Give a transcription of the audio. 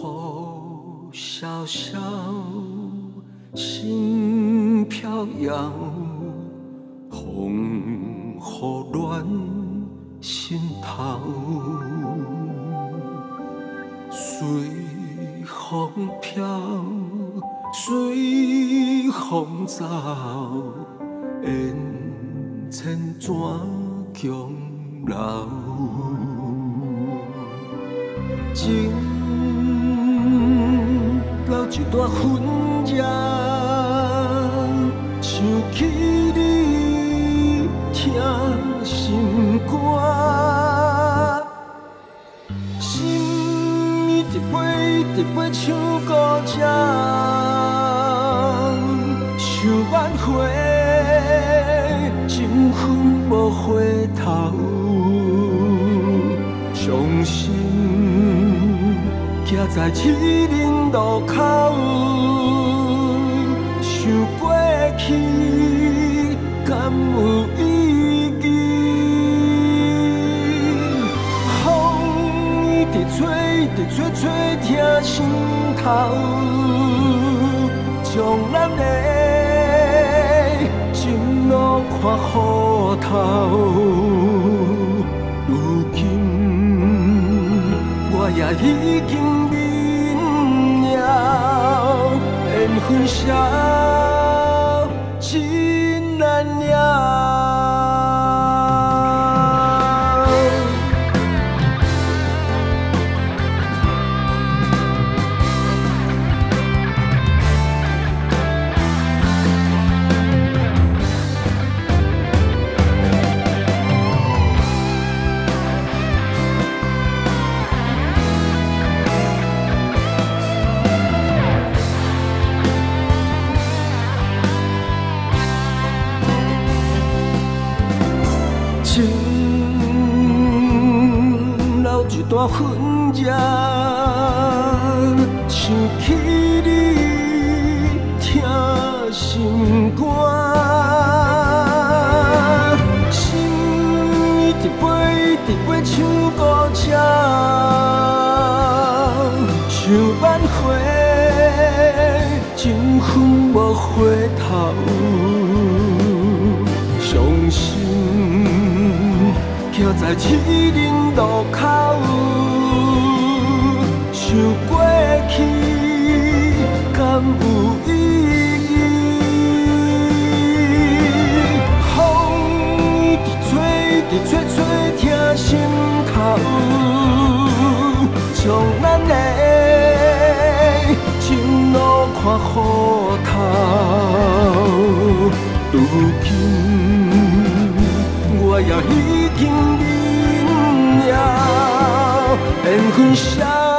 雨潇潇，心飘摇，风雨乱心头，随风飘，随风走，缘千转强留。情留一段痕迹，想起你听心肝，心直飞直飞像孤鸟，想挽回，情分无回头，伤心。徛在七人路口，想过去，敢有意义？风一直吹，一直吹，吹痛心头，将咱的情路看糊头。如今我也已经。缘分消，情难了。情留一段痕迹，想起你疼心肝，心一直飞一直飞像孤鸟，想挽回，情分无回头，伤心。徛在七人路口，想过去，敢有意义？风一直吹，一直吹，吹痛心头，将咱的情路看糊头。如今我也已经明了，缘分消。